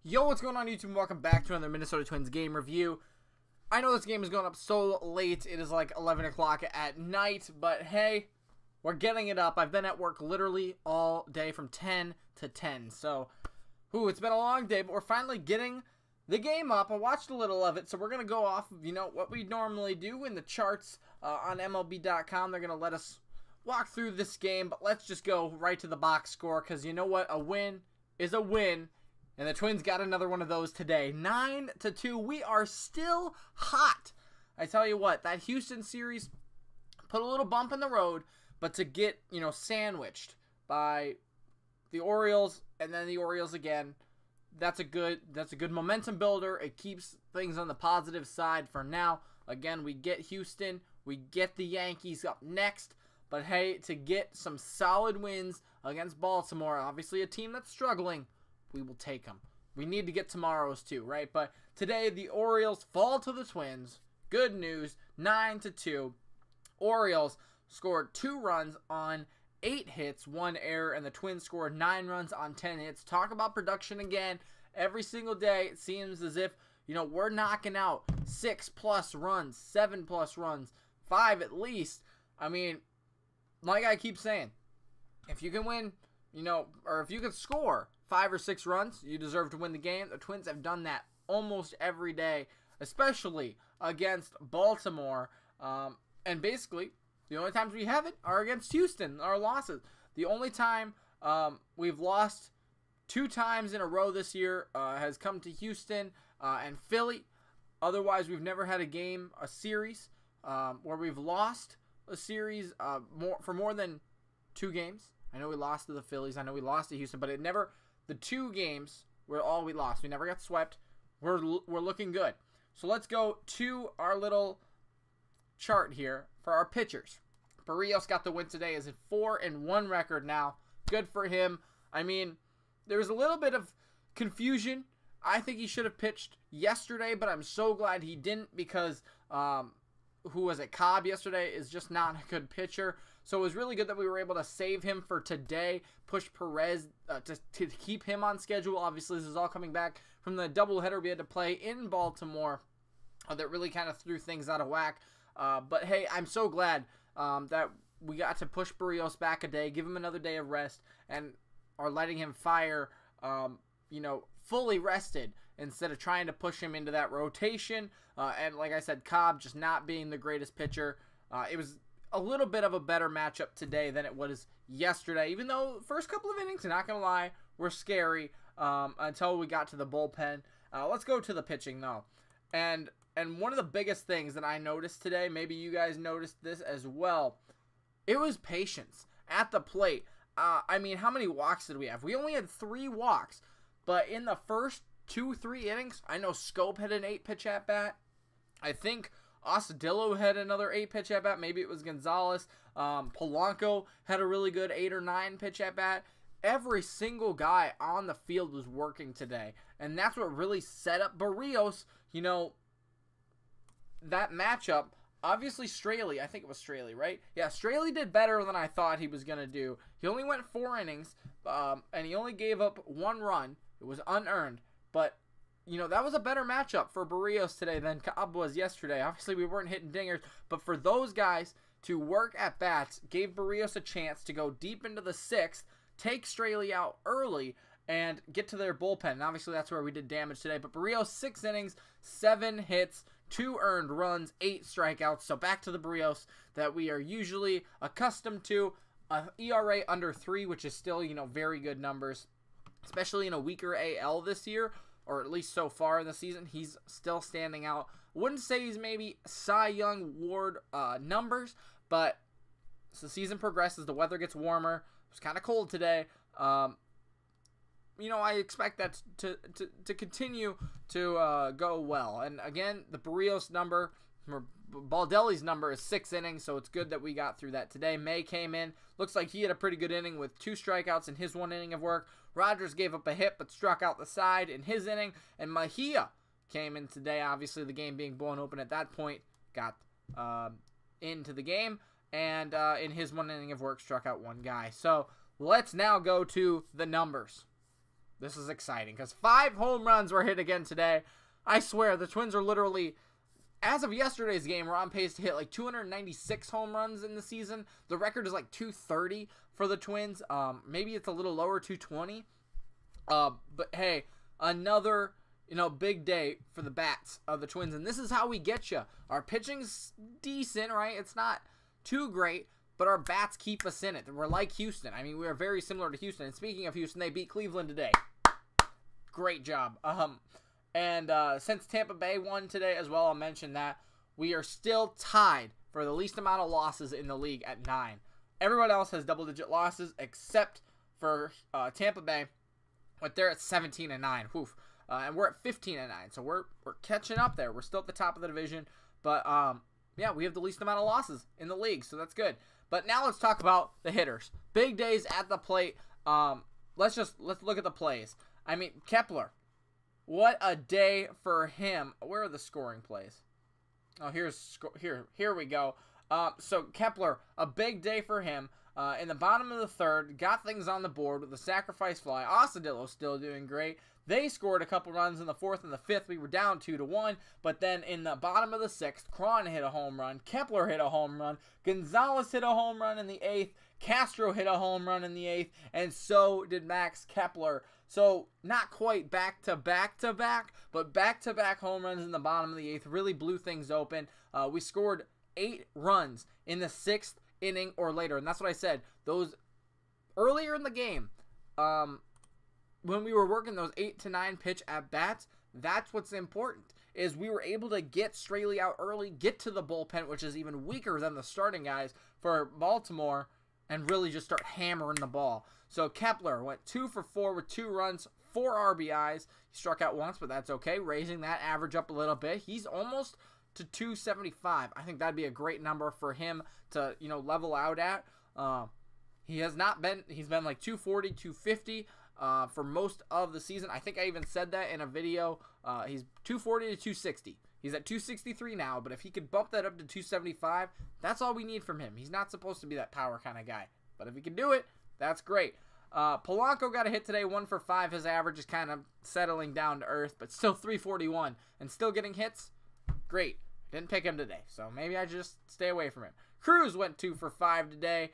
Yo, what's going on YouTube? Welcome back to another Minnesota Twins game review. I know this game is going up so late. It is like 11 o'clock at night, but hey, we're getting it up. I've been at work literally all day from 10 to 10. So, it's been a long day, but we're finally getting the game up. I watched a little of it, so we're going to go off of, what we normally do in the charts on MLB.com. They're going to let us walk through this game, but let's just go right to the box score, because you know what? A win is a win. And the Twins got another one of those today. 9-2. We are still hot. I tell you what, that Houston series put a little bump in the road, but to get, sandwiched by the Orioles and then the Orioles again, that's a good momentum builder. It keeps things on the positive side for now. Again, we get Houston, we get the Yankees up next. But hey, to get some solid wins against Baltimore, obviously a team that's struggling, we will take them. We need to get tomorrow's too, right? But today, the Orioles fall to the Twins. Good news, 9-2. Orioles scored 2 runs on 8 hits, 1 error, and the Twins scored 9 runs on 10 hits. Talk about production again. Every single day, it seems as if, we're knocking out 6+ runs, 7+ runs, 5 at least. I mean, like I keep saying, if you can win, or if you can score 5 or 6 runs, you deserve to win the game. The Twins have done that almost every day, especially against Baltimore. And basically, the only times we haven't are against Houston, our losses. The only time we've lost 2 times in a row this year has come to Houston and Philly. Otherwise, we've never had a series where we've lost a series for more than 2 games. I know we lost to the Phillies. I know we lost to Houston, but the 2 games were all we lost. We never got swept. We're looking good. So let's go to our little chart here for our pitchers. Barrios got the win today. Is at 4-1 record now. Good for him. I mean, there was a little bit of confusion. I think he should have pitched yesterday, but I'm so glad he didn't, because Cobb yesterday is just not a good pitcher. So it was really good that we were able to save him for today, push Perez to keep him on schedule. Obviously, this is all coming back from the doubleheader we had to play in Baltimore that really kind of threw things out of whack. But hey, I'm so glad that we got to push Barrios back a day, give him another day of rest, and are letting him fire, fully rested, instead of trying to push him into that rotation. And like I said, Cobb just not being the greatest pitcher. It was a little bit of a better matchup today than it was yesterday, even though the first couple of innings, not going to lie, were scary until we got to the bullpen. Let's go to the pitching, though. And one of the biggest things that I noticed today, maybe you guys noticed this as well, it was patience at the plate. I mean, how many walks did we have? We only had 3 walks. But in the first 2-3 innings, I know Scope had an 8-pitch at-bat. I think Ostadillo had another 8-pitch at-bat. Maybe it was Gonzalez. Polanco had a really good 8 or 9-pitch at-bat. Every single guy on the field was working today. And that's what really set up Barrios. That matchup, obviously Straley, I think it was Straley, right? Yeah, Straley did better than I thought he was going to do. He only went 4 innings, and he only gave up 1 run. It was unearned, but, that was a better matchup for Barrios today than Cobb was yesterday. Obviously, we weren't hitting dingers, but for those guys to work at bats gave Barrios a chance to go deep into the 6th, take Straley out early, and get to their bullpen. And obviously, that's where we did damage today. But Barrios, 6 innings, 7 hits, 2 earned runs, 8 strikeouts. So back to the Barrios that we are usually accustomed to. ERA under 3, which is still, very good numbers. Especially in a weaker AL this year, or at least so far in the season, he's still standing out. Wouldn't say he's maybe Cy Young Ward numbers, but as the season progresses, the weather gets warmer. It was kind of cold today. I expect that to continue to go well. And again, the Barrios number, or Baldelli's number, is 6 innings, so it's good that we got through that today. May came in. Looks like he had a pretty good inning with 2 strikeouts in his 1 inning of work. Rogers gave up a hit but struck out the side in his inning. And Mejia came in today. Obviously, the game being blown open at that point, got into the game. And in his 1 inning of work, struck out 1 guy. So let's now go to the numbers. This is exciting because 5 home runs were hit again today. I swear, the Twins are literally, as of yesterday's game, we're on pace to hit like 296 home runs in the season. The record is like 230 for the Twins. Maybe it's a little lower, 220. But hey, another, big day for the bats of the Twins. And this is how we get you. Our pitching's decent, right? It's not too great, but our bats keep us in it. We're like Houston. I mean, we are very similar to Houston. And speaking of Houston, they beat Cleveland today. Great job. And since Tampa Bay won today as well, I'll mention that we are still tied for the least amount of losses in the league at 9. Everyone else has double-digit losses except for Tampa Bay, but they're at 17-9. Woof. And we're at 15-9, so we're catching up there. We're still at the top of the division, but yeah, we have the least amount of losses in the league, so that's good. But now let's talk about the hitters. Big days at the plate. Let's look at the plays. I mean, Kepler. What a day for him. Where are the scoring plays? Oh, here we go. So Kepler, a big day for him. In the bottom of the third, got things on the board with a sacrifice fly. Astros still doing great. They scored a couple runs in the fourth and the fifth. We were down 2-1, but then in the bottom of the sixth, Cron hit a home run. Kepler hit a home run. Gonzalez hit a home run in the eighth. Castro hit a home run in the eighth, and so did Max Kepler. So not quite back-to-back, but back-to-back home runs in the bottom of the eighth really blew things open. We scored 8 runs in the 6th inning or later, and that's what I said. Those earlier in the game, when we were working those 8 to 9 pitch at bats, that's what's important. Is we were able to get Straley out early, get to the bullpen, which is even weaker than the starting guys for Baltimore, and really just start hammering the ball. So Kepler went 2 for 4 with 2 runs, 4 RBIs. He struck out once, but that's okay, raising that average up a little bit. He's almost to 275. I think that'd be a great number for him to, level out at. He's been like 240, 250 for most of the season. I think I even said that in a video. He's 240 to 260. He's at 263 now, but if he could bump that up to 275, that's all we need from him. He's not supposed to be that power kind of guy, but if he can do it, that's great. Polanco got a hit today, 1 for 5. His average is kind of settling down to earth, but still 341 and still getting hits. Great. Didn't pick him today, so maybe I just stay away from him. Cruz went 2 for 5 today.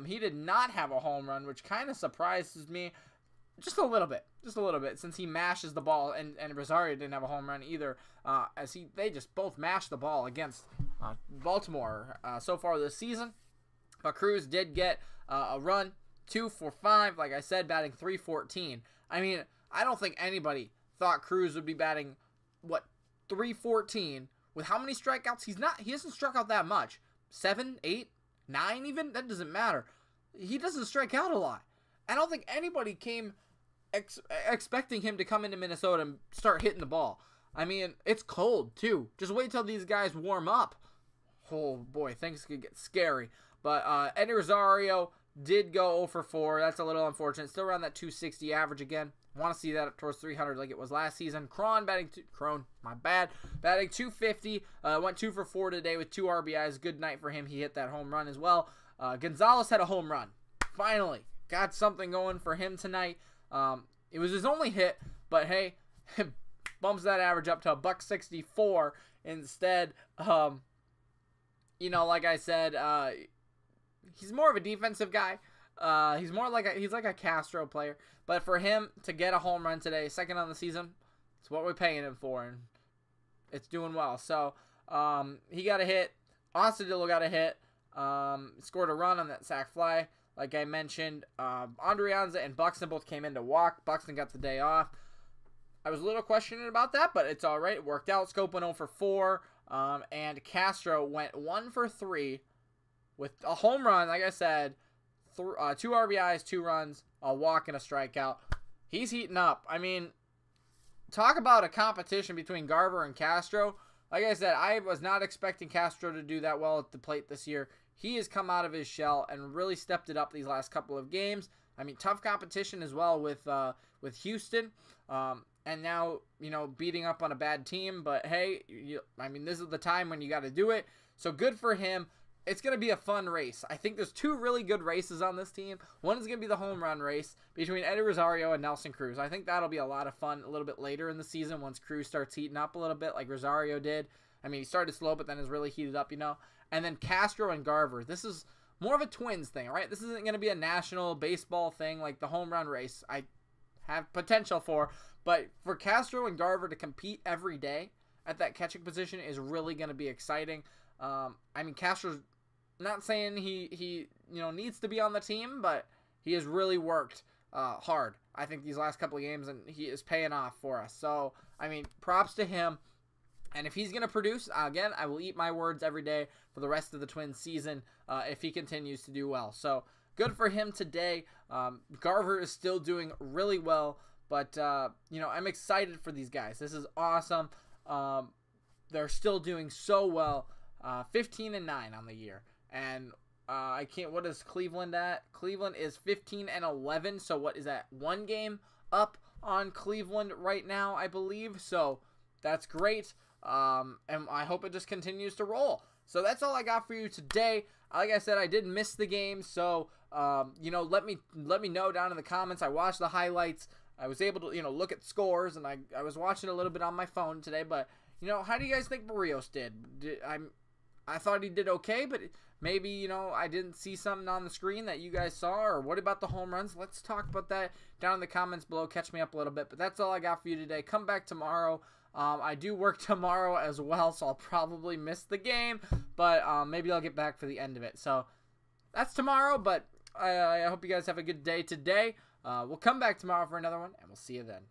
He did not have a home run, which kind of surprises me. Just a little bit, since he mashes the ball, and Rosario didn't have a home run either, they just both mashed the ball against Baltimore so far this season. But Cruz did get a run, 2 for 5, like I said, batting .314. I mean, I don't think anybody thought Cruz would be batting, .314 with how many strikeouts? He hasn't struck out that much. 7, 8, 9 even? That doesn't matter. He doesn't strike out a lot. I don't think anybody came expecting him to come into Minnesota and start hitting the ball. I mean, it's cold, too. Just wait till these guys warm up. Oh, boy, things could get scary. But Eddie Rosario did go 0 for 4. That's a little unfortunate. Still around that 260 average again. Want to see that up towards 300 like it was last season. Batting 250. Went 2 for 4 today with 2 RBIs. Good night for him. He hit that home run as well. Gonzalez had a home run. Finally. Got something going for him tonight. It was his only hit, but hey, bumps that average up to $164 instead. Like I said, he's more of a defensive guy. He's like a Castro player. But for him to get a home run today, second on the season, it's what we're paying him for, and it's doing well. So he got a hit. Astudillo got a hit. Scored a run on that sac fly. Like I mentioned, Andrianza and Buxton both came in to walk. Buxton got the day off. I was a little questioning about that, but it's all right. It worked out. Scope went 0 for 4, and Castro went 1 for 3 with a home run, like I said, 2 RBIs, 2 runs, a walk, and a strikeout. He's heating up. I mean, talk about a competition between Garver and Castro. Like I said, I was not expecting Castro to do that well at the plate this year. He has come out of his shell and really stepped it up these last couple of games. I mean, tough competition as well with Houston, and now beating up on a bad team. But hey, this is the time when you got to do it. So good for him. it's going to be a fun race. I think there's two really good races on this team. One is going to be the home run race between Eddie Rosario and Nelson Cruz. I think that'll be a lot of fun a little bit later in the season once Cruz starts heating up a little bit like Rosario did. I mean, he started slow, but then has really heated up, you know. And then Castro and Garver. This is more of a Twins thing, right? This isn't going to be a national baseball thing like the home run race I have potential for. But for Castro and Garver to compete every day at that catching position is really going to be exciting. I mean, Castro's not saying he needs to be on the team, but he has really worked hard, I think, these last couple of games, and he is paying off for us. So, I mean, props to him. And if he's going to produce, again, I will eat my words every day for the rest of the Twins season if he continues to do well. So, good for him today. Garver is still doing really well, but, I'm excited for these guys. This is awesome. They're still doing so well. 15-9 on the year. And what is Cleveland at? Cleveland is 15-11. So what is that? One game up on Cleveland right now, I believe. So that's great. And I hope it just continues to roll. So that's all I got for you today. Like I said, I did miss the game. So, let me know down in the comments. I watched the highlights. I was able to, look at scores, and I was watching a little bit on my phone today. But, how do you guys think Barrios did? I thought he did okay, but maybe, I didn't see something on the screen that you guys saw. Or what about the home runs? Let's talk about that down in the comments below. Catch me up a little bit. But that's all I got for you today. Come back tomorrow. I do work tomorrow as well, so I'll probably miss the game. But maybe I'll get back for the end of it. So that's tomorrow, but I hope you guys have a good day today. We'll come back tomorrow for another one, and we'll see you then.